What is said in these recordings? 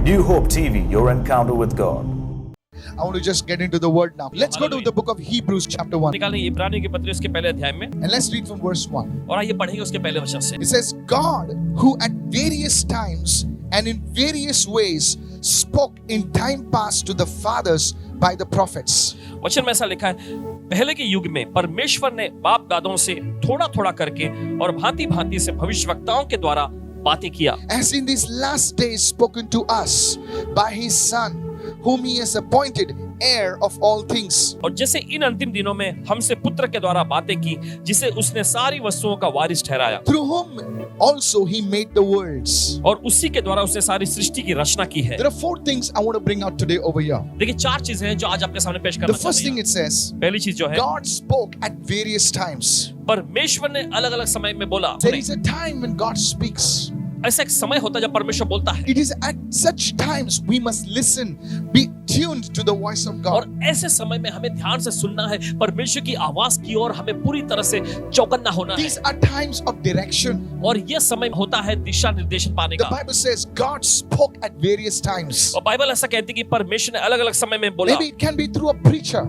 New Hope TV, your encounter with God. I want to just get into the word now. Let's go to the book of Hebrews chapter 1. निकालें इब्रानियों की पत्री उसके पहले अध्याय में And let's read from verse 1. और आइए पढ़ेंगे उसके पहले वचन से। It says, God, who at various times and in various ways spoke in time past to the fathers by the prophets. वचन में ऐसा लिखा है, पहले के युग में परमेश्वर ने बाप दादों से थोड़ा थोड़ा करके और भांति भांति से भविष्यवक्ताओं के द्वारा बातें किया, As in these last days spoken to us by his son, whom he has appointed heir of all things. और जैसे इन अंतिम दिनों में हमसे पुत्र के द्वारा बातें की, जिसे उसने सारी वस्तुओं का वारिस ठहराया, Through whom also he made the worlds. और उसी के द्वारा उसने सारी सृष्टि की रचना की है। There are 4 things I want to bring out today over here. देखिए 4 चीजें हैं जो आज आपके सामने पेश The करना first चाहते thing हैं। it says, पहली चीज जो है, God spoke at various times. परमेश्वर ने अलग अलग समय में बोला। There is a time when God speaks. ऐसा एक समय होता है जब परमेश्वर बोलता है, It is at such times we must listen, be tuned to the voice of God. और ऐसे समय में हमें ध्यान से सुनना है परमेश्वर की आवाज की ओर, हमें पूरी तरह से चौकन्ना होना है। These are times of direction. और यह समय होता है दिशा निर्देशन पाने The का। Bible says God spoke at various times. और बाइबल ऐसा कहती है कि परमेश्वर ने अलग अलग समय में बोला। Maybe it can be through a preacher.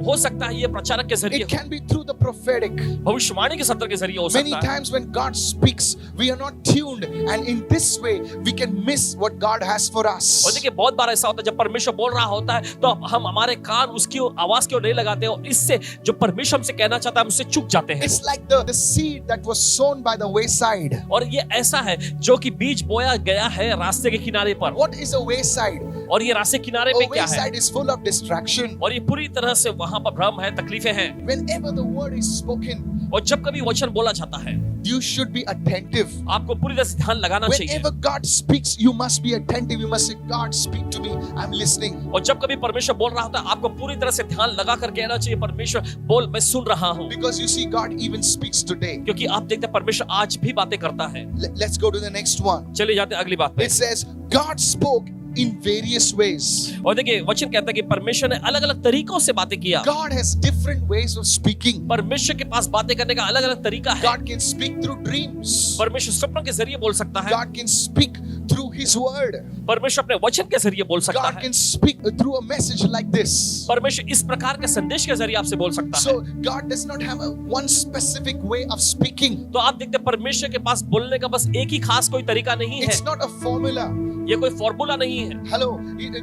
हो सकता है ये प्रचारक के जरिए, It can be through the prophetic. भविष्यवाणी के सत्र के जरिए हो Many सकता है। times when God speaks, we are not tuned, and in this way we can miss what God has for और us. देखिए बहुत बार ऐसा होता है जब परमेश्वर बोल रहा होता है तो हम हमारे कान उसकी आवाज की ओर नहीं लगाते और इससे जो परमेश्वर हमसे कहना चाहता है उससे चूक जाते हैं। It's like the seed that was sown by the wayside. और ये ऐसा है जो कि बीज बोया गया है रास्ते के किनारे पर। What is a wayside? और ये रास्ते किनारे A पे क्या है? wayside is full of distraction. और ये पूरी तरह से वहां पर भ्रम है, तकलीफें हैं। Whenever the word is spoken, और जब कभी वचन बोला जाता है, you should be attentive. आपको पूरी तरह से ध्यान लगाना चाहिए। Whenever God speaks, you must be attentive. You must say, God, speak to me. I'm listening. और जब कभी परमेश्वर बोल रहा होता है, आपको पूरी तरह से ध्यान लगा कर कहना चाहिए, परमेश्वर बोल, मैं सुन रहा हूँ। Because you see, God even speaks today. क्योंकि आप देखते हैं परमेश्वर आज भी बातें करता है। Let's go to the next one. चलिए जाते हैं अगली बात पे। It says, God spoke in various ways. और देखिए वचन कहता है कि परमेश्वर ने अलग अलग तरीकों से बातें किया। God has different ways of speaking. परमेश्वर के पास बातें करने का अलग अलग तरीका है। God can speak through dreams. परमेश्वर सपनों के जरिए बोल सकता है। God can speak through His word. परमेश्वर अपने वचन के जरिए बोल सकता God है। can speak through a message like this. परमेश्वर इस प्रकार के संदेश के जरिए आपसे बोल सकता है। So God does not have one specific way of speaking. तो आप देखते हैं परमेश्वर के पास बोलने का बस एक ही खास कोई तरीका नहीं है। It's not a formula. ये कोई फॉर्मूला नहीं है। Hello,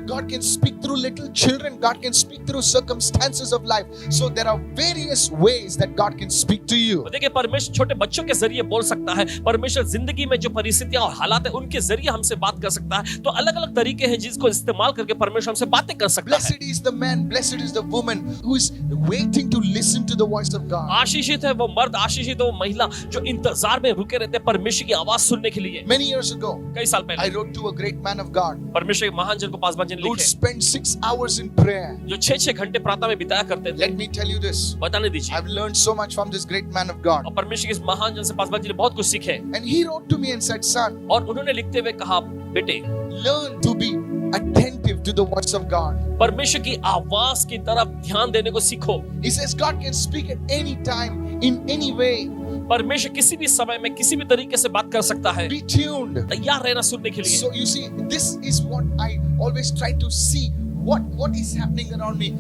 God can speak through little children. God can speak through circumstances of life. So there are various ways that God can speak to you. तो देखिए परमेश्वर छोटे बच्चों के जरिए बोल सकता है। परमेश्वर जिंदगी में जो परिस्थितियां और हालात है उनके जरिए हमसे बात कर सकता है। तो अलग अलग तरीके हैं जिसको इस्तेमाल करके परमेश्वर हमसे बातें कर सकता है। Blessed is the man, blessed is the woman who is waiting to listen to the voice of God. आशीषित है वो मर्द, आशीषित है वो महिला जो इंतजार में रुके रहते हैं परमेश्वर की आवाज सुनने के लिए। Many years ago, कई साल I पहले wrote to a great man of God परमेश्वर के महान जन को पासवान जन who would लिखे, spend 6 hours in prayer. जो 6-6 घंटे प्रार्थना में बिताया करते थे। Let me tell you this. बताने दीजिए। I've learned so much from this great man of God. और परमेश्वर के इस महान जन से पासवान जी ने बहुत कुछ सीखे। And he wrote to me and said, son, और उन्होंने लिखते हुए कहा, बेटे learn to be attentive to the voice of God. परमेश्वर की आवाज की तरफ ध्यान देने को सीखो। He says God can speak at any time, in any way. परमेश्वर किसी भी समय में किसी भी तरीके से बात कर सकता है। Be tuned. तैयार रहना सुनने के लिए। So you see, this is what I always try to see. What is happening around me?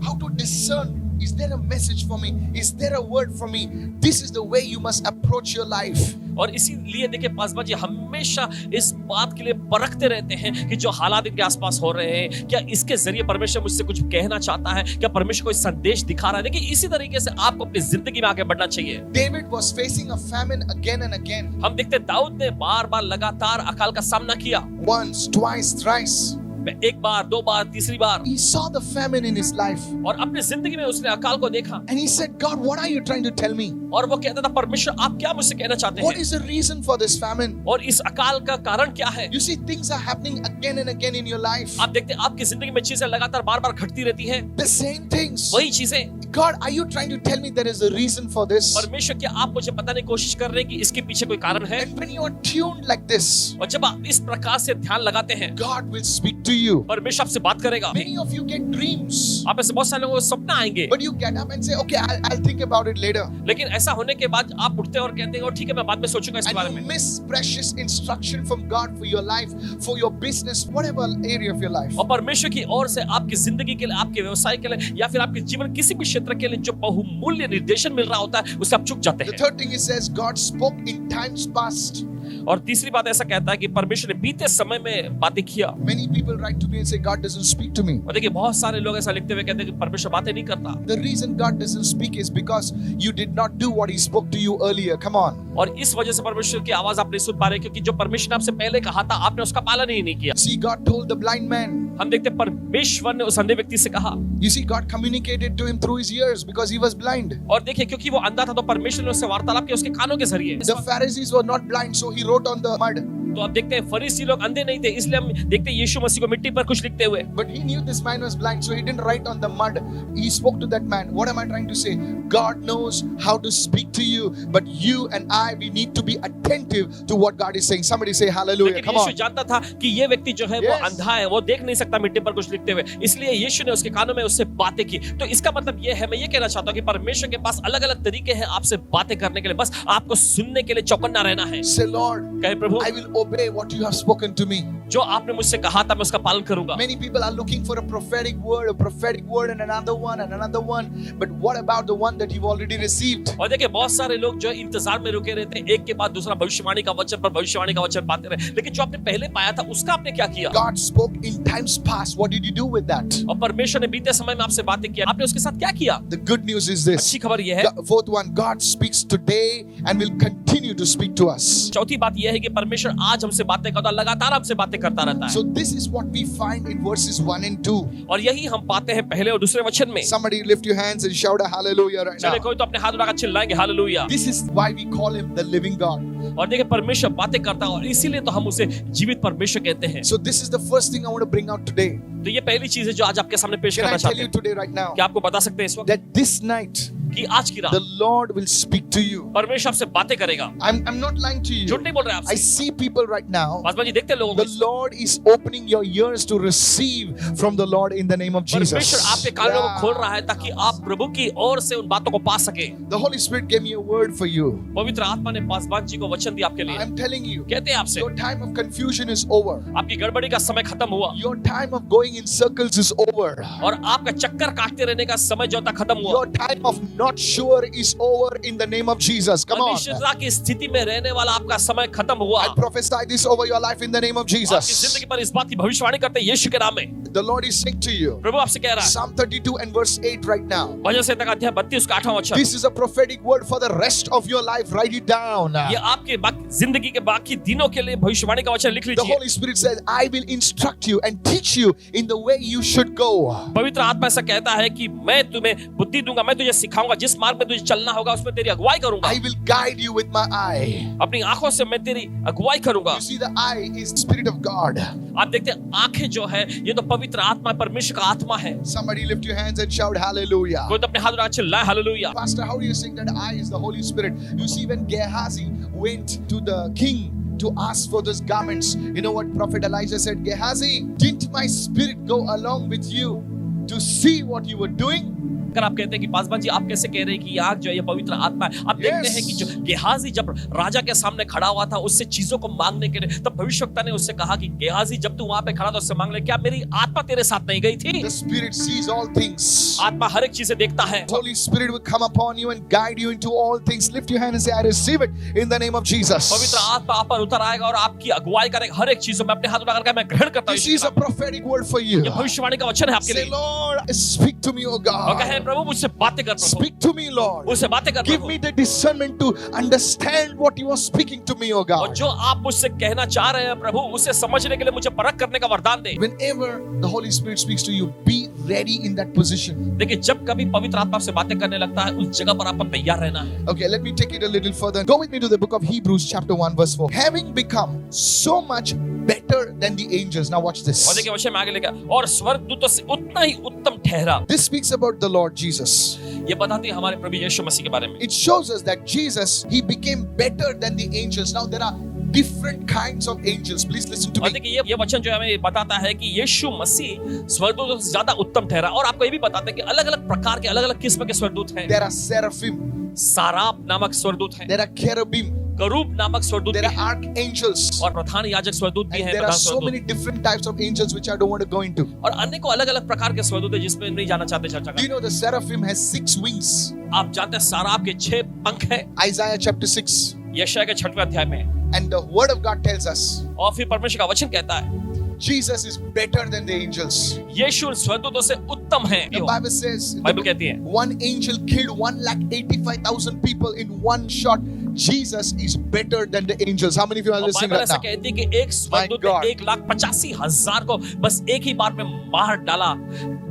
How to discern. Is there a message for me? Is there a word for me? This is the way you must approach your life. और इसीलिए देखिए पासवान जी हमेशा इस बात के लिए परखते रहते हैं कि जो हालात इनके आसपास हो रहे हैं, क्या इसके जरिए परमेश्वर मुझसे कुछ कहना चाहता है, क्या परमेश्वर कोई संदेश दिखा रहा है। देखिए इसी तरीके से आपको अपनी जिंदगी में आगे बढ़ना चाहिए। David was facing a famine again and again. हम देखते हैं दाऊद ने बार बार लगातार अकाल का सामना किया। Once, twice, thrice. एक बार, 2 बार, तीसरी बार। He saw the famine in his life. और अपनी जिंदगी में उसने अकाल को देखा। And he said, God, what are you trying to tell me? और वो कहता था परमेश्वर आप क्या मुझसे कहना चाहते What हैं। is the reason for this famine? और इस अकाल का कारण क्या है। You see, things are happening again and again in your life. आप देखते हैं आपकी जिंदगी में चीजें लगातार बार बार घटती रहती हैं। The same things. वही चीजें। God, are you trying to tell me there is a reason for this? परमेश्वर क्या आप मुझे बताने की कोशिश कर रहे हैं कि इसके पीछे कोई कारण है। And when you are tuned like this, और जब आप इस प्रकार से ध्यान लगाते हैं God will speak to you. परमेश्वर आपसे बात करेगा। Many of you get dreams, आप ऐसे बहुत सारे लोगों को सपना आएंगे, but you get up and say, okay, I'll think about it later. लेकिन ऐसा होने के बाद आप उठते हैं और कहते हैं ठीक है मैं बाद में सोचूंगा इसके बारे And में, you miss precious instruction from God for your life, for your business, whatever area of your life. और परमेश्वर की ओर से आपकी जिंदगी के लिए, आपके व्यवसाय के लिए या फिर आपके जीवन किसी भी क्षेत्र के लिए जो बहुमूल्य निर्देशन मिल रहा होता है उससे आप चूक जाते The हैं। third thing it says, God spoke in times past. और तीसरी बात ऐसा कहता है कि परमेश्वर ने बीते समय में बातें किया। Many people write to me and say, God doesn't speak to me. और देखिए बहुत सारे लोग ऐसा लिखते हुए कहते हैं कि परमेश्वर बातें नहीं करता, The reason God doesn't speak is because you did not do what He spoke to you earlier. Come on. और इस वजह से परमेश्वर की आवाज आप नहीं सुन पा रहे क्योंकि जो परमेश्वर ने आपसे पहले कहा था आपने उसका पालन ही नहीं किया। See, God told the blind man. हम देखते हैं परमेश्वर ने उस अंधे व्यक्ति से कहा, You see, God communicated to him through his ears because he was blind. और देखिए क्योंकि वो अंधा था तो परमेश्वर ने उससे वार्तालाप किया उसके कानों के जरिए। The Pharisees were not blind, so he wrote on the mud. तो अब देखते हैं फरीसी लोग अंधे नहीं थे, इसलिए हम देखते हैं यीशु मसीह को मिट्टी पर कुछ लिखते हुए। But he knew this man was blind, so he didn't write on the mud. He spoke to that man. What am I trying to say? God knows how to speak to you, but you and I, we need to be attentive to what God is saying. Somebody say hallelujah. लेकिन Come Yeshu on. जानता था कि ये व्यक्ति जो है वो Yes. अंधा है, वो देख नहीं सकता मिट्टी पर कुछ लिखते हुए, इसलिए यीशु ने उसके कानों में उससे बातें की। तो इसका मतलब ये है, मैं ये कहना चाहता हूँ कि परमेश्वर के पास अलग अलग तरीके हैं आपसे बातें करने के लिए, बस आपको सुनने के लिए चौकन्ना रहना है। Say, Lord, कहे प्रभु I will obey what you have spoken to me. जो आपने मुझसे कहा था मैं उसका पालन करूंगा। Many people are looking for a prophetic word and another one and another one. But what about the one that you've already received? और देखिए बहुत सारे लोग जो इंतजार में रुके रहते हैं, एक के बाद दूसरा भविष्यवाणी का वचन पर भविष्यवाणी का वचन पाते रहे, लेकिन जो आपने पहले पाया था उसका आपने क्या किया? God spoke in times past. What did you do with that? और परमेश्वर ने बीते समय में आपसे बातें की, आपने उसके साथ क्या किया? The good news is this. अच्छी खबर यह है, Fourth one, God speaks today and will continue to speak to us. चौथी बात यह है कि परमेश्वर आज हमसे बातें करता है, लगातार हमसे बातें करता रहता है। So this is what we find in verses 1 and 2. और यही हम पाते हैं पहले और दूसरे वचन में। Somebody lift your hands and shout a hallelujah right चले now. कोई तो अपने हाथ उठाकर चिल्लाएंगे hallelujah. This is why we call him the living God. और देखिए परमेश्वर बातें करता है और इसीलिए तो हम उसे जीवित परमेश्वर कहते हैं। So this is the first thing I want to bring out today. तो ये पहली चीज है जो आज आपके सामने पेश Can करना I tell चाहते you हैं। today right now क्या आपको बता सकते हैं इस वक्त that this night कि आज की रात the Lord will speak to you? परमेश्वर आपसे बातें करेगा। I'm not lying to you. झूठ नहीं बोल रहे I आपसे। see people right now. Paswan ji देखते हैं लोगों The को, Lord is opening your ears to receive from the Lord in the name of Jesus. परमेश्वर आपके कानों को खोल Yeah. रहा है ताकि आप प्रभु की ओर से उन बातों को पा सके। The Holy Spirit gave me a word for you. पवित्र आत्मा ने पासवान जी को वचन दिया आपके लिए। I'm telling you, कहते हैं आपसे your time of confusion is over. आपकी गड़बड़ी का समय खत्म हुआ Your time of going in circles is over. और आपका चक्कर काटते रहने का समय जो था खत्म हुआ। Your time of not sure is over in the name of Jesus. Come on. अनिश्चितता की स्थिति में रहने वाला आपका समय खत्म हुआ। I prophesy this over your life in the name of आपकी Jesus. जिंदगी पर इस बात की भविष्यवाणी करते हैं यीशु के नाम में। The Lord is saying to you, प्रभु आपसे कह रहा है, Psalm 32 and verse 8 right now. भजन संहिता का अध्याय 32 का 8वां वचन, This is a prophetic word for the rest of your life. Write it down. ये आपके जिंदगी के बाकी दिनों के लिए भविष्यवाणी का वचन लिख The लीजिए। Holy Spirit says, I will instruct you and teach you in the way you should go. पवित्र आत्मा ऐसा कहता है कि मैं तुम्हें बुद्धि दूंगा, मैं तुझे सिखाऊंगा, जिस मार्ग में तुझे चलना होगा उसमें तेरी अगुवाई करूंगा। I will guide you with my eye. अपनी आंखों से मैं तेरी अगुवाई करूंगा। You see, the eye is Spirit of God. आप देखते हैं आंखें जो है ये तो पवित्र आत्मा परमेश्वर का आत्मा है। Somebody lift your hands and shout hallelujah. कोई तो अपने हाथ उठा चिल्लाए hallelujah. Pastor, how do you saying that eye is the Holy Spirit? You see, when Gehazi went to the king to ask for those garments, you know what Prophet Elijah said? Gehazi, didn't my spirit go along with you to see what you were doing? अगर आप कहते हैं कि पासवान जी आप कैसे कह रहे हैं कि आग जो है ये पवित्र आत्मा है, आप देखते हैं कि जो गेहाजी जब राजा के सामने खड़ा हुआ था उससे चीजों को मांगने के लिए, तब भविष्यवक्ता ने उससे कहा कि गेहाजी जब तू वहां पे खड़ा था उससे मांग ले, क्या मेरी आत्मा तेरे साथ नहीं गई थी? The Spirit sees all things. आत्मा हर एक चीजें देखता है। Holy Spirit will come upon you and guide you into all things. Lift your hand and say, I receive it in the name of Jesus. पवित्र आत्मा आप पर उतर आएगा और आपकी अगुवाई करेगा हर एक चीजों में। अपने हाथ उठाकर कहा, मैं ग्रहण करता This हूँ। is a prophetic word for you. ये भविष्यवाणी का वचन है आपके Say, लिए। Lord, speak to me, O और कहे God. प्रभु मुझसे बातें कर प्रभु, Speak to me, Lord. मुझसे बातें कर Give Prabhu. me the discernment to understand what you are speaking to me, O और God. जो आप मुझसे कहना चाह रहे हैं प्रभु उसे समझने के लिए मुझे परख करने का वरदान दे। Whenever the Holy Spirit speaks to you, be ready in that position. देखिए जब कभी पवित्र आत्मा आपसे बातें करने लगता है उस जगह पर आपको तैयार रहना है। Okay, let me take it a little further. Go with me to the book of Hebrews, chapter 1, verse 4. Having become so much better than the angels. Now watch और this. देखिए वचन में आगे लिखा, और स्वर्गदूतों से उतना ही उत्तम ठहरा। This speaks about the Lord Jesus. ये बताती है हमारे प्रभु यीशु मसीह के बारे में। It shows us that Jesus, he became better than the angels. Now there are different kinds of angels. Please listen to और me. देखिए ये वचन जो है हमें बताता है कि यीशु मसीह स्वर्गदूतों से ज्यादा उत्तम ठहरा, और आपको ये भी बताता है कि अलग अलग प्रकार के अलग अलग किस्म के स्वर्गदूत हैं। There are seraphim. साराप नामक स्वर्गदूत है, there are cherubim, करूब नामक स्वर्गदूत there भी are है, archangels, और प्रधान याजक स्वर्गदूत भी and है, there are प्रधान so स्वर्गदूत, many different types of angels which I don't want to go into. और अन्य को अलग अलग प्रकार के स्वर्गदूत है जिसमें नहीं जाना चाहते चर्चा Do you का। know the seraphim has 6 wings? आप जानते हैं साराप के 6 पंख है, Isaiah chapter 6. यशायाह के 6वें अध्याय में, And the word of God tells us और फिर परमेश्वर का वचन कहता है Jesus is better than the angels. यीशु उन स्वर्गदूतों से उत्तम है। The Bible says बाइबल कहती है one angel killed 185,000 people in one shot. Jesus is better than the angels. How many of you are और listening बाइबल right ऐसा now? कहती है कि एक स्वर्गदूत God. ने 1,85,000 को बस एक ही बार में मार डाला।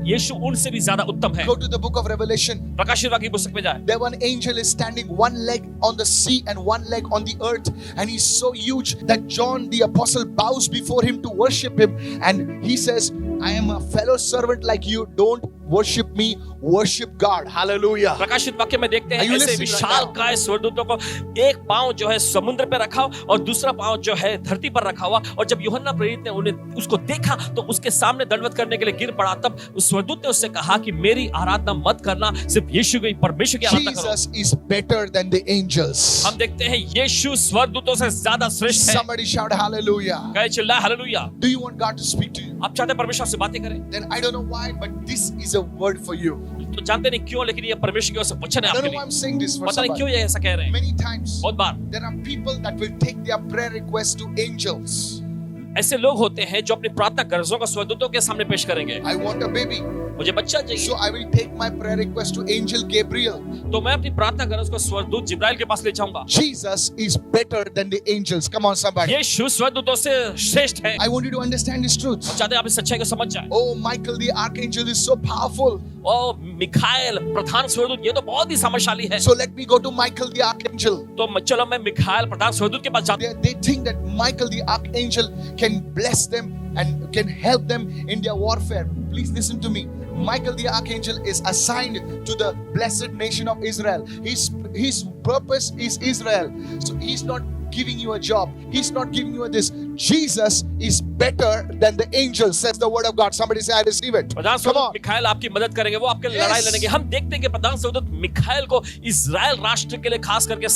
यीशु उनसे भी ज्यादा उत्तम है। Go to the book of Revelation. प्रकाशित वाक्य की पुस्तक में जाए, There one angel is standing one leg on the sea and one leg on the earth, and he's so huge that John the apostle bows before him to worship him, and he says, I am a fellow servant like you, don't worship me, worship God. Hallelujah. प्रकाशित वाक्य में देखते Are हैं you ऐसे listening right विशाल now? काय स्वर्गदूतों को एक पांव जो है समुद्र पे रखा और दूसरा पांव जो है धरती पर रखा हुआ, और जब यूहन्ना प्रेरित ने उन्हें उसको देखा तो उसके सामने दंडवत करने के लिए गिर पड़ा। तब उस स्वर्गदूत ने उससे कहा कि मेरी आराधना मत करना, सिर्फ यीशु की परमेश्वर की आराधना करो। Jesus is better than the angels. हम देखते हैं यीशु स्वर्गदूतों से ज्यादा श्रेष्ठ है। Somebody shout hallelujah. कहे चिल्लाए hallelujah. Do you want God to speak to you? आप चाहते हैं परमेश्वर से बातें करें? Then I don't know why, but this is a word for you. तो जानते नहीं क्यों, लेकिन ये परमेश्वर की ओर से वचन है I don't आपके know why लिए। I'm saying this for पता नहीं क्यों somebody. ये ऐसा कह रहे हैं। Many times बहुत बार there are people that will take their prayer requests to angels. ऐसे लोग होते हैं जो अपनी प्रार्थना गर्जों को स्वर्गदूतों के सामने पेश करेंगे। I want a baby, मुझे बच्चा so चाहिए, I will take my prayer request to angel Gabriel. तो मैं अपनी प्रार्थना गर्ज को स्वर्गदूत जिब्राइल के पास ले जाऊंगा। Jesus is better than the angels. Come on, somebody. यीशु स्वर्गदूतों से श्रेष्ठ है। I want you to understand this truth. चाहते हैं आप इस सच्चाई को समझ जाएं। Oh, Michael the archangel is so powerful. ओ मिखाएल प्रधान स्वर्गदूत ये तो बहुत ही सामर्थ्यशाली है। So let me go to Michael the archangel. तो चलो मैं मिखाएल प्रधान स्वर्गदूत के पास जाता हूं। They think that Michael the archangel can bless them and can help them in their warfare. Please listen to me. Michael the archangel is assigned to the blessed nation of Israel. His purpose is Israel. So he's not giving you a job. He's not giving you this. Jesus is better than the angels, says the word of God. Somebody say, I receive it. Pradhan Come स्वर्गदूत on. मिखाएल आपकी मदद करेंगे, वो आपके Yes. लड़ाई लड़ेंगे। हम देखते हैं कि प्रधान स्वर्गदूत मिखाएल को इजराइल राष्ट्र के लिए खास करके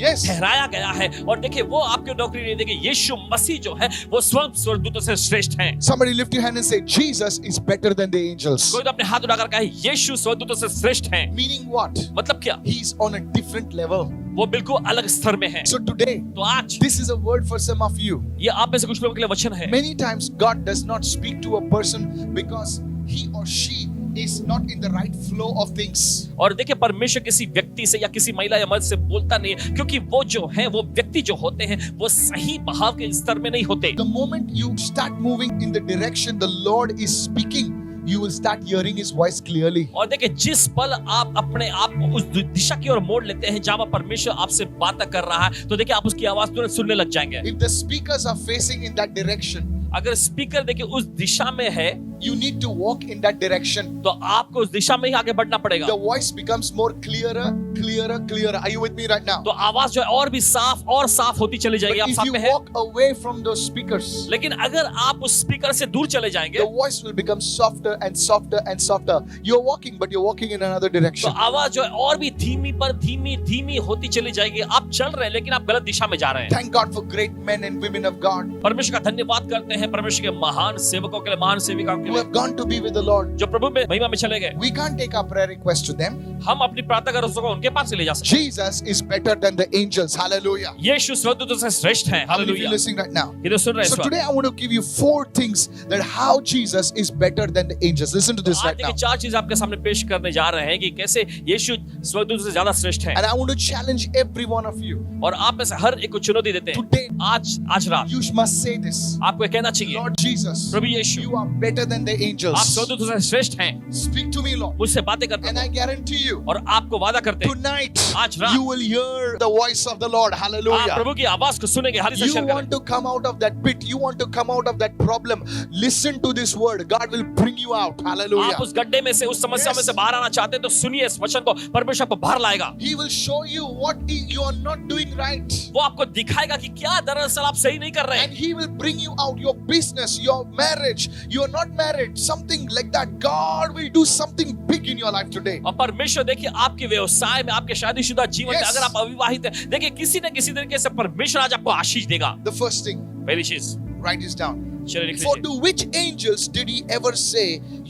Yes. ठहराया गया है, और देखिए वो आपकी नौकरी नहीं देंगे। यीशु मसीह जो है वो स्वर्गदूतों से श्रेष्ठ है। Somebody lift your hand and say, Jesus is better than the angels. कोई तो अपने हाथ उठाकर कहे यीशु स्वर्गदूतों से श्रेष्ठ है। Meaning what? मतलब क्या? He's on a different level. वो बिल्कुल अलग स्तर में है। So today, तो आज this is a word for some of you. ये आप में से कुछ लोगों के लिए वचन है। Many times God does not speak to a person because he or she is not in the right flow of things. और देखिए परमेश्वर किसी व्यक्ति से या किसी महिला या मर्द से बोलता नहीं है, क्योंकि वो जो है वो व्यक्ति जो होते हैं वो सही बहाव के स्तर में नहीं होते। The moment you start moving in the direction the Lord is speaking, you will start hearing his voice clearly. और देखिए जिस पल आप अपने आप को उस दिशा की ओर मोड़ लेते हैं जहां पर परमेश्वर आपसे बात कर रहा है, तो देखिए आप उसकी आवाज तुरंत सुनने लग जाएंगे। If the speakers are facing in that direction, अगर स्पीकर देखिए उस दिशा में है, you need to walk in that direction. तो आपको उस दिशा में ही आगे बढ़ना पड़ेगा। The voice becomes more clearer, clearer, clearer. Are you with me right now? तो आवाज जो है और भी साफ और साफ होती चली जाएगी। But आप if साथ you में हैं, walk away from those speakers, लेकिन अगर आप उस स्पीकर से दूर चले जाएंगे the voice will become softer and softer and softer. You're walking, but you're walking in another तो direction. आवाज जो है और भी धीमी पर धीमी धीमी होती चली जाएगी। आप चल रहे हैं लेकिन आप गलत दिशा में जा रहे हैं। Thank God for great men and women of God परमेश्वर का धन्यवाद करते हैं परमेश्वर के महान सेवकों के लिए, महान सेविकाओं के who लिए, have gone to be with the Lord. जो प्रभु में महिमा में चले गए। We can't take our prayer request to them. हम अपनी प्रार्थना कर उसको उनके पास से ले जा सकते Jesus is better than the angels. Hallelujah. हैं। यीशु स्वर्गदूतों से श्रेष्ठ है। How many of you hallelujah. listening right now? ये तो सुन रहे हैं So इस वक्त। today I want to give you 4 things that how Jesus is better than the angels. Listen to this आज right देखिए now. 4 चीज आपके सामने पेश करने जा रहे हैं कि कैसे यीशु स्वर्गदूतों से ज्यादा श्रेष्ठ है। And I want to challenge every one of you. और आप में से हर एक को चुनौती देते हैं। Today आज रात you must say this. आपको ये कहना चाहिए, Lord Jesus, Prabhu Yeshu, you are better than the आप angels. स्वर्गदूतों से श्रेष्ठ हैं। Speak to me, Lord. मुझसे बातें करते And I हैं guarantee you, और आपको वादा करते हैं tonight आज रात you will hear the voice of the Lord. आप Hallelujah. प्रभु की आवाज को सुनेंगे। हाली से You शेयर करें। want to come out of that pit. You want to come out of that problem. Listen to this word. God will bring you out. Hallelujah. आप उस गड्ढे में से, उस समस्या में से बाहर आना चाहते हैं तो सुनिए इस वचन को। परमेश्वर आपको बाहर लाएगा। He will show you what you are not doing right. वो आपको दिखाएगा कि क्या दरअसल आप सही नहीं कर रहे And हैं। he will bring you out. Your business, your marriage. You are not married, something like that. God will do something big in your life today. और परमेश्वर देखिए आपके व्यवसाय में, आपके शादीशुदा जीवन में, Yes. अगर आप अविवाहित हैं, देखिए किसी न किसी तरीके से परमेश्वर आज आपको आशीष देगा। The first thing, पहली चीज, write this down. चलिए लिख For लीजिए। to which angels did he ever say,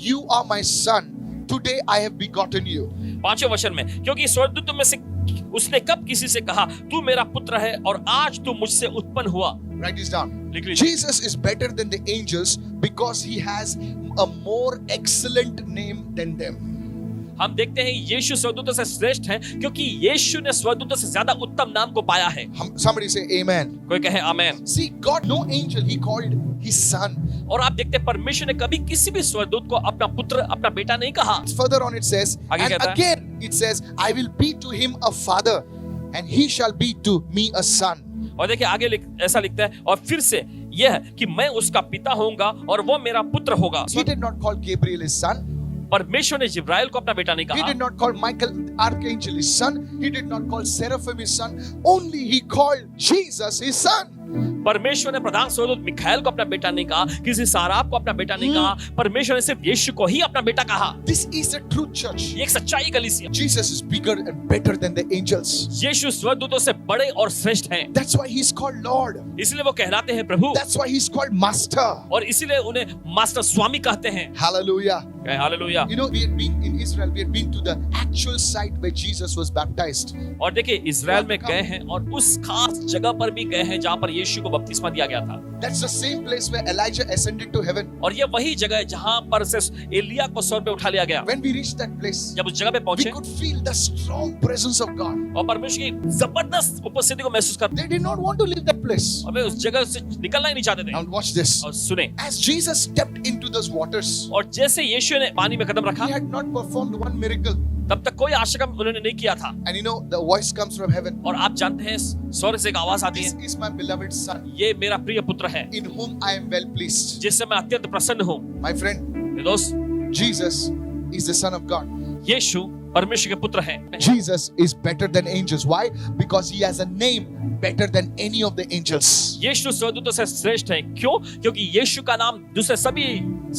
"You are my son, today I have begotten you"? पांचवें वचन में, क्योंकि स्वर्गदूतों में से उसने कब किसी से कहा, तू मेरा पुत्र है और आज तू मुझसे उत्पन्न हुआ। Write this down. लिख लीजिए। Jesus is better than the angels because he has a more excellent name than them. हम देखते हैं यीशु स्वर्गदूतों से श्रेष्ठ है, क्योंकि यीशु ने स्वर्गदूतों से ज्यादा उत्तम नाम को पाया है। Somebody say amen. कोई कहे आमेन। See, God, no angel he called his son. और आप देखते हैं परमेश्वर ने कभी किसी भी स्वर्गदूत को अपना पुत्र, अपना बेटा नहीं कहा। Further on it says, आगे and कहता है? again it says, I will be to him a father and he shall be to me a son. और देखिए आगे ऐसा लिखता है, और फिर से यह है कि मैं उसका पिता होऊंगा और वो मेरा पुत्र होगा। He did not call Gabriel his son. परमेश्वर ने जिब्राइल को अपना बेटा नहीं He कहा। did not call Michael archangel his son. He did not call Seraphim his son. Only he called Jesus his son. परमेश्वर ने प्रधान स्वर्गदूत मिखाएल को अपना बेटा नहीं कहा, किसी साराप को अपना बेटा नहीं कहा, परमेश्वर ने सिर्फ यीशु को ही अपना बेटा कहा। This is a true church. ये एक सच्चाई कलीसिया। Jesus is bigger and better than the angels. यीशु स्वर्गदूतों से बड़े और श्रेष्ठ हैं, That's why he's called Lord. इसलिए वो कहलाते हैं प्रभु, That's why he's called Master. और इसीलिए उन्हें मास्टर स्वामी कहते हैं। Hallelujah. Hallelujah. You know, we had been in Israel, we had been to the actual site where Jesus was baptized. और देखिए इजराइल में गए हैं और उस खास जगह पर भी गए हैं जहां पर यीशु को बपतिस्मा दिया गया था। That's the same place where Elijah ascended to heaven. और ये वही जगह है जहां पर से एलिया को स्वर्ग पे उठा लिया गया। When we reached that place, जब उस जगह पे we पहुंचे could feel the strong presence of God. और परमेश्वर की जबरदस्त उपस्थिति को महसूस कर, They did not want to leave that place. और वे उस जगह से निकलना ही नहीं चाहते थे। Now watch this. और सुने, As Jesus stepped into those waters, और जैसे यीशु ने पानी में कदम रखा, he had not performed one miracle. तब तक कोई आश्चर्य उन्होंने नहीं किया था। And you know, the voice comes from heaven. और आप जानते हैं स्वर्ग से एक आवाज आती This है, is my beloved son, ये मेरा प्रिय पुत्र है in whom I am well pleased. जिससे मैं अत्यंत प्रसन्न हूँ। My friend, मेरे दोस्त, Jesus is the Son of God. यीशु परमेश्वर के पुत्र हैं। Jesus is better than angels. Why? Because he has a name better than any of the angels. यीशु स्वर्गदूतों से श्रेष्ठ है। क्यों? क्योंकि यीशु का नाम दूसरे सभी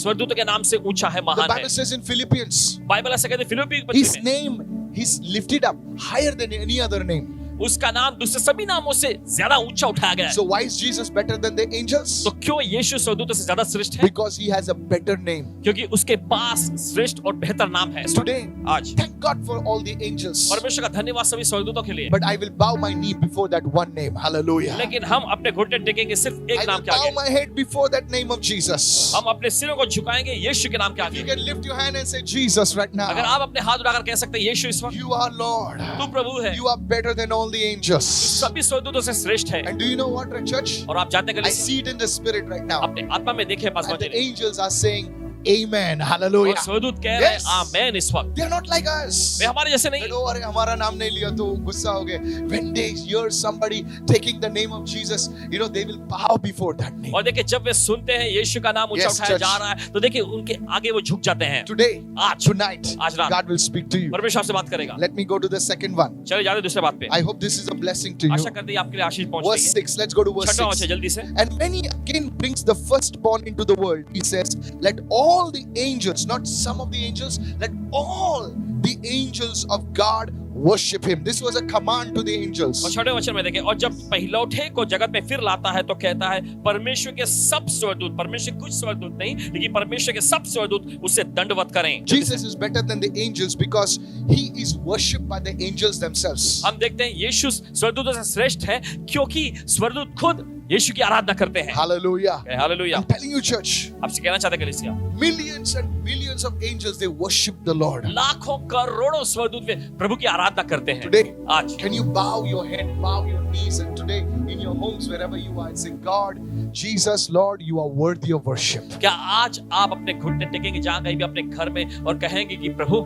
स्वर्गदूतों के नाम से ऊंचा है, The महान है। Bible says in Philippians, Bible ऐसा कहते हैं फिलिप्पी की his पत्री में, name is lifted up higher than any other name. उसका नाम दूसरे सभी नामों से ज्यादा ऊंचा उठाया गया है। So why is Jesus better than the angels? तो क्यों यीशु स्वर्गदूतों से ज्यादा श्रेष्ठ है? Because he has a better name. क्योंकि उसके पास श्रेष्ठ और बेहतर नाम है। Today, आज thank God for all the angels. परमेश्वर का धन्यवाद सभी स्वर्गदूतों के लिए। But I will bow my knee before that one name. Hallelujah. लेकिन हम अपने घुटने टेकेंगे सिर्फ I एक will नाम के bow आगे। my head before that name of Jesus. हम अपने सिरों को झुकाएंगे यीशु के नाम के You आगे। can lift your hand and say, Jesus, right अगर now. आप अपने हाथ उठाकर कह सकते हैं यीशु इस वक्त You are Lord. तू प्रभु है, You are better than all the angels. सभी स्वर्गदूतों से श्रेष्ठ है। And do you know what, church? और आप जानते हैं I कलीसिया, see it in the spirit right now. अपने आत्मा में देखे पास And the पहुंचे angels are saying, Amen. और Hallelujah. स्वर्गदूत कह रहे हैं Yes. आमेन इस वक्त। They are not like us. वे हमारे जैसे That, नहीं। oh, अरे हमारा नाम नहीं लिया तो गुस्सा हो गए. When they hear somebody taking the name of Jesus, you know, they will bow before that name. और देखिए जब वे सुनते हैं यीशु का नाम ऊंचा Yes, उठाया church. जा रहा है, तो देखिए उनके आगे वो झुक जाते हैं। Today, आज tonight, आज रात God will speak to you. परमेश्वर आपसे बात करेगा। Let me go to the second one. चलिए जाते हैं दूसरे बात पे। I hope this is a blessing to you. आशा करते हैं आपके लिए आशीष पहुंच Verse रही है। 6. Let's go to verse छठवां 6. वचन जल्दी से। And when he again brings the firstborn into the world, he says, let all the angels, not some of the angels, let all the angels of God worship him. This was a command to the और angels. छठे वचन में देखें, और जब पहिलौठे को जगत में फिर लाता है तो कहता है परमेश्वर के सब स्वर्गदूत, परमेश्वर के कुछ स्वर्गदूत नहीं लेकिन परमेश्वर के सब स्वर्गदूत उसे दंडवत करें। Jesus is better than the angels because he is worshipped by the angels themselves. हम देखते हैं यीशु स्वर्गदूतों से श्रेष्ठ है क्योंकि स्वर्गदूत खुद यीशु की आराधना करते हैं। Hallelujah. Hallelujah. I'm telling you, church, आपसे कहना चाहते हैं कलीसिया, millions and millions of angels, they worship the Lord. लाखों करोड़ों स्वर्गदूत वे प्रभु की आराधना करते हैं। Today, आज can you bow your head, bow your knees, and today in your homes, wherever you are, and say, God, Jesus, Lord, you are worthy of worship. क्या आज आप अपने घुटने टेकेंगे जहां कहीं भी अपने घर में और कहेंगे कि प्रभु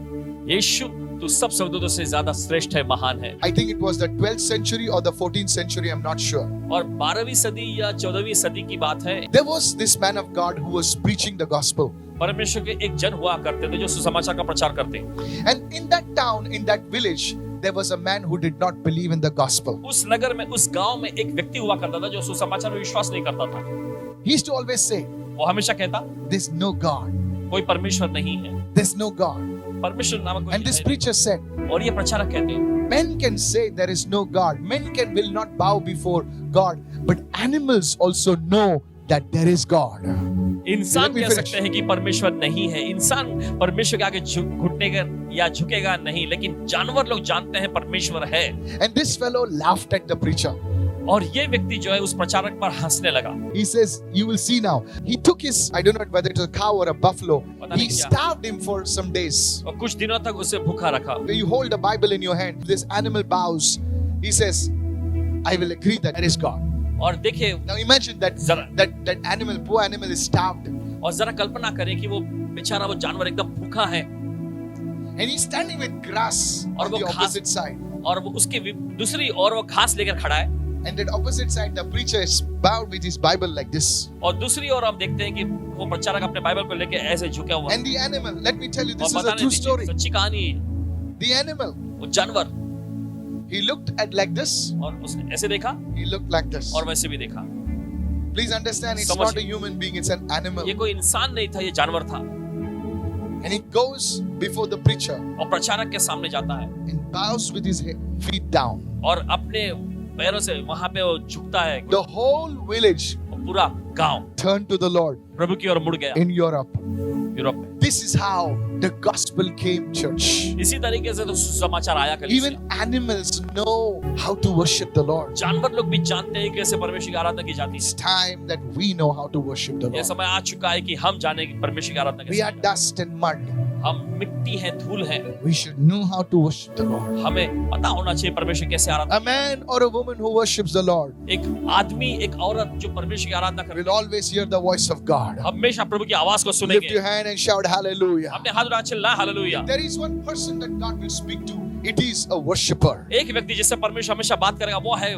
यीशु तू सब स्वर्गदूतों से ज्यादा श्रेष्ठ है, महान है। I think it was the 12th century or the 14th century, I'm not sure. और 12वीं सदी या 14वीं सदी की बात है। There was this man of God who was preaching the gospel. परमेश्वर के एक जन हुआ करते थे जो सुसमाचार का प्रचार करते। And in that town, in that village, there was a man who did not believe in the gospel. उस नगर में, उस गांव में एक व्यक्ति हुआ करता था जो सुसमाचार में विश्वास नहीं करता था। He used to always say, वो हमेशा कहता there's no God. कोई परमेश्वर नहीं है, There's no God. परमेश्वर नामक कोई And this है preacher said, नहीं। और ये प्रचारक कहते हैं men can say there is no God. Men will not bow before God. But animals also know that there is God. इंसान Let me कह finish. सकते हैं कि परमेश्वर नहीं है, इंसान परमेश्वर के आगे घुटनेगा या झुकेगा नहीं, लेकिन जानवर लोग जानते हैं परमेश्वर है। And this fellow laughed at the preacher. और ये व्यक्ति जो है उस प्रचारक पर हंसने लगा। He says, you will see now. He took his, I don't know whether it was a cow or a buffalo. पता नहीं He क्या। starved him for some days. और कुछ दिनों तक उसे भूखा रखा। You hold a Bible in your hand. This animal bows. He says, I will agree that there is God. और देखिए Now imagine that that animal, poor animal is starved. और जरा कल्पना करें कि वो बेचारा वो जानवर एकदम भूखा है And he's standing with grass और on वो the घास- opposite side. और वो उसके दूसरी और वो घास लेकर खड़ा है And that opposite side, the preacher is bowed with his Bible like this. और दूसरी ओर हम देखते हैं कि वो प्रचारक अपने बाइबल को लेके ऐसे झुका हुआ है। And the animal, let me tell you, और this is a बताने true दीजिए, story. सच्ची कहानी है। The animal, वो जानवर he looked at like this, और उसने ऐसे देखा he looked like this. और वैसे भी देखा। Please understand, it's समझिए। not a human being, it's an animal. ये कोई इंसान नहीं था, ये जानवर था And he goes before the preacher और प्रचारक के सामने जाता है and bows with his feet down. और अपने पैरों से वहां पे वो झुकता है। The whole village और पूरा गांव turned to the Lord प्रभु की ओर मुड़ गया in Europe. यूरोप में। This is how the gospel came, church. इसी तरीके से तो सुसमाचार आया कलीसिया। Even animals know how to worship the Lord. जानवर लोग भी जानते हैं कि कैसे परमेश्वर की आराधना की जाती It's है। time that we know how to worship the ये Lord. समय आ चुका है कि हम जाने की परमेश्वर की आराधना We कैसे are की जाती dust and mud. है। हम मिट्टी हैं, धूल हैं, We should know how to worship the Lord. हमें पता होना चाहिए परमेश्वर कैसे आराधना। A man or a woman who worships the Lord एक आदमी, एक औरत जो परमेश्वर की आराधना करते will always hear the voice of God. हैं, हमेशा प्रभु की आवाज को Lift सुनेंगे। your hand and shout hallelujah. अपने हाथ उठा चिल्ला hallelujah. There is one person that God will speak to. It is a worshipper. एक व्यक्ति जिससे परमेश्वर हमेशा बात करेगा वो है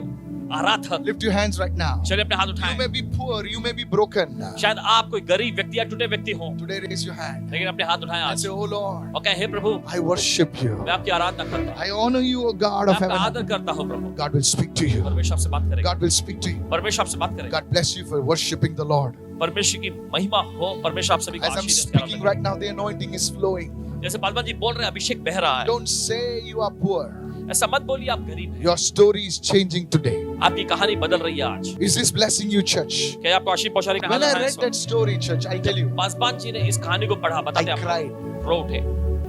आराधक। Lift your hands right now. चलिए अपने हाथ You उठाएं। may be poor, you may be broken. शायद आप कोई गरीब व्यक्ति या टूटे व्यक्ति हो, Today raise your hand लेकिन अपने हाथ उठाएं and आज say, Oh Lord, और कहें हे प्रभु I worship you. मैं आपकी आराधना करता हूँ, I honor you, O God मैं of आपका heaven. आदर करता हूँ प्रभु। God will speak to you. परमेश्वर आपसे बात करेगा, God will speak to you. परमेश्वर आपसे बात करेगा। God bless you for worshiping the Lord. परमेश्वर की महिमा हो, परमेश्वर आप सभी को As I'm Ashish they. speaking right now, the anointing is flowing. जैसे पालमा जी बोल रहे हैं, अभिषेक बह रहा है। Don't say you are poor. ऐसा मत बोलिए आप गरीब हैं। Your story is changing today. आपकी कहानी बदल रही है आज। Is this blessing you, church? क्या आपको आशीष पहुंचाने का When I read that story, church, I'll tell you, Paswan ji ने इस कहानी को पढ़ा, I बताते हैं cried. आपको, रो उठे।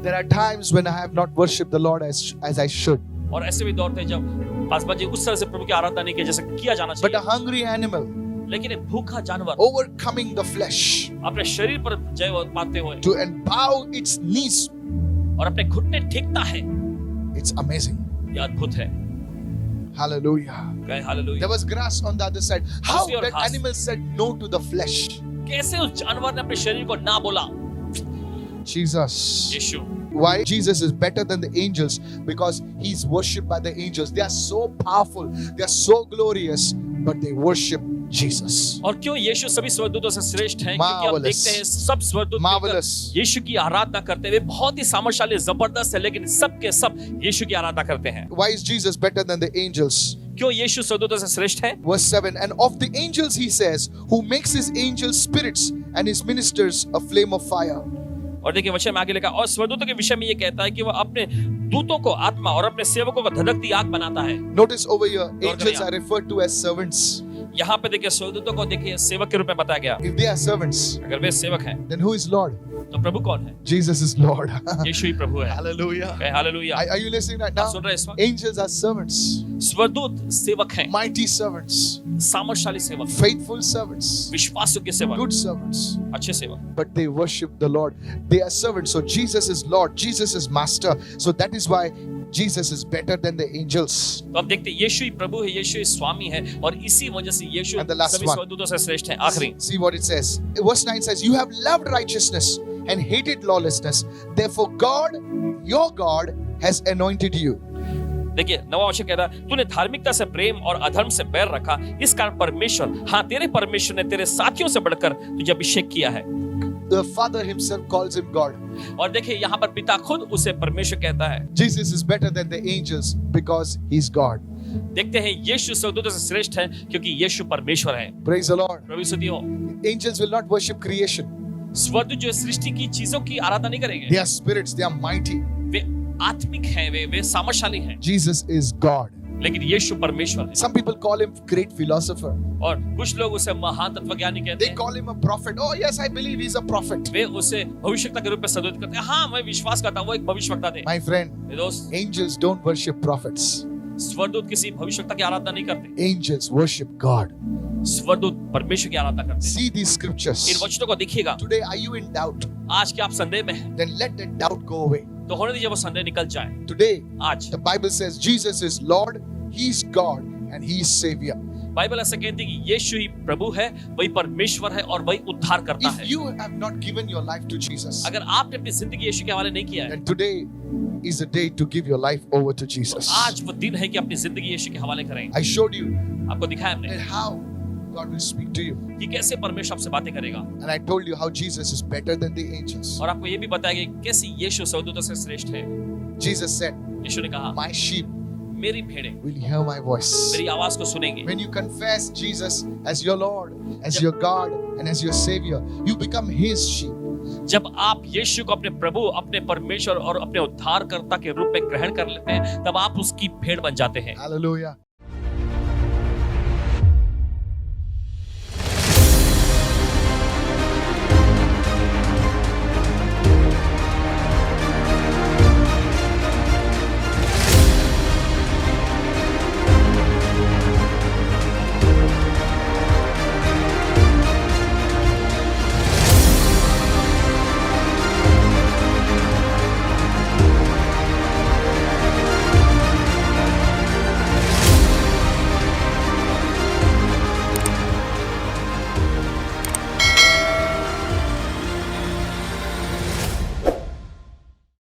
There are times when I have not worshipped the Lord as I should. और ऐसे भी दौर थे जब पासवान जी उस तरह से प्रभु की आराधना नहीं की जैसे किया जाना But a चाहिए। hungry animal लेकिन एक भूखा जानवर overcoming the flesh अपने शरीर पर जय पाते हुए to and bow its knees, और अपने घुटने टेकता है, it's amazing. ये अद्भुत है। Hallelujah. कहे hallelujah. There was grass on the other side. How दूसरी ओर that घास। animal said no to the flesh. कैसे उस जानवर ने अपने शरीर को ना बोला? Jesus. Yeshu. Why? Jesus is better than the angels because he's worshipped by the angels. They are so powerful, they are so glorious, but they worship Jesus. और क्यों यीशु सभी स्वर्गदूतों से श्रेष्ठ हैं? क्योंकि आप Marvelous. देखते हैं सब स्वर्गदूत Marvelous. मिलकर यीशु की आराधना करते हुए बहुत ही सामर्थ्यशाली, जबरदस्त है, लेकिन सब के सब यीशु की आराधना करते हैं। Why is Jesus better than the angels? क्यों यीशु स्वर्गदूतों से श्रेष्ठ है? Verse 7, and of the angels he says, who makes his angels spirits and his ministers a flame of fire. और देखिए वचन में आगे लिखा, और स्वर्गदूतों के विषय में ये कहता है कि वह अपने दूतों को आत्मा और अपने सेवकों को धधकती आग बनाता है। Notice over here, angels are referred to as servants. यहाँ पे देखिए स्वर्गदूतों को देखिए सेवक के रूप में बताया गया। If they are servants, अगर वे सेवक हैं, then who is Lord? तो प्रभु कौन है? Jesus is Lord. यीशु ही प्रभु है। Hallelujah. कहे hallelujah. Are you listening right आप now? सुन रहे हैं इस वक्त? Angels are servants, स्वर्गदूत सेवक हैं, mighty servants, सामर्थ्यशाली सेवक, faithful servants, विश्वास योग्य सेवक, good servants. अच्छे सेवक। But they worship the Lord. They are servants. So Jesus is Lord. Jesus is Master. So that is why Jesus is better than the angels. तो अब देखते हैं यीशु ही प्रभु है, यीशु ही स्वामी है, और इसी वजह से यीशु And the last सभी one. स्वर्गदूतों से श्रेष्ठ है। आखिरी See what it says. Verse 9 says, you have loved righteousness and hated lawlessness. Therefore God, your God, has anointed you. देखिए नवा वचन कहता है, तूने धार्मिकता से प्रेम और अधर्म से बैर रखा, इस कारण परमेश्वर, हाँ तेरे परमेश्वर ने तेरे साथियों से बढ़कर तुझे अभिषेक किया है। The Father himself calls him God. और देखिए यहाँ पर पिता खुद उसे परमेश्वर कहता है। Jesus is better than the angels because he's God. देखते हैं यीशु स्वर्गदूतों से श्रेष्ठ है क्योंकि यीशु परमेश्वर है। Praise the Lord. प्रभु स्तुति हो। Angels will not worship creation. स्वर्गदूत जो है सृष्टि की चीजों की आराधना नहीं करेंगे। They are spirits, they are mighty. वे आत्मिक हैं, वे सामर्थशाली हैं। Jesus is God. लेकिन यीशु परमेश्वर है। Some people call him great philosopher. और कुछ लोग उसे महान तत्वज्ञानी कहते They हैं। call him a prophet. Oh yes, I believe he's a prophet. वे उसे भविष्यवक्ता के रूप में संबोधित करते हैं। हाँ, मैं विश्वास करता हूँ वो एक भविष्यवक्ता थे। My friend, मेरे दोस्त, angels don't worship prophets. स्वर्गदूत किसी भविष्यवक्ता की आराधना नहीं करते। Angels worship God. स्वर्गदूत परमेश्वर की आराधना करते हैं। See these in scriptures. वचनों को देखिएगा। Today, are you in doubt? आज के आप संदेह में हैं, Then let that doubt go away. तो होने दीजिए वो संदेह निकल जाए। Today, आज the Bible says Jesus is Lord, He's God, and He's Savior. Bible ऐसा कहती है कि यीशु ही प्रभु है, वही परमेश्वर है और वही उद्धार करता If है। you have not given your life to Jesus, अगर आपने अपनी जिंदगी यीशु के हवाले नहीं किया है, then today is the day to give your life over to Jesus. आज वो दिन है कि अपनी जिंदगी यीशु के हवाले करें। I showed you आपको दिखाया हमने that how God will speak to you. कि कैसे परमेश्वर आपसे बातें करेगा, And I told you how Jesus is better than the angels. और आपको ये भी बताया कि कैसे यीशु स्वर्गदूतों से श्रेष्ठ है। Jesus said, यीशु ने कहा, My sheep मेरी भेड़ें will hear my voice. मेरी आवाज को सुनेंगे। When you confess Jesus as your Lord, as your God, and as your Savior, you become His sheep. जब आप यीशु को अपने प्रभु, अपने परमेश्वर और अपने उद्धारकर्ता के रूप में ग्रहण कर लेते हैं, तब आप उसकी भेड़ बन जाते हैं। Hallelujah.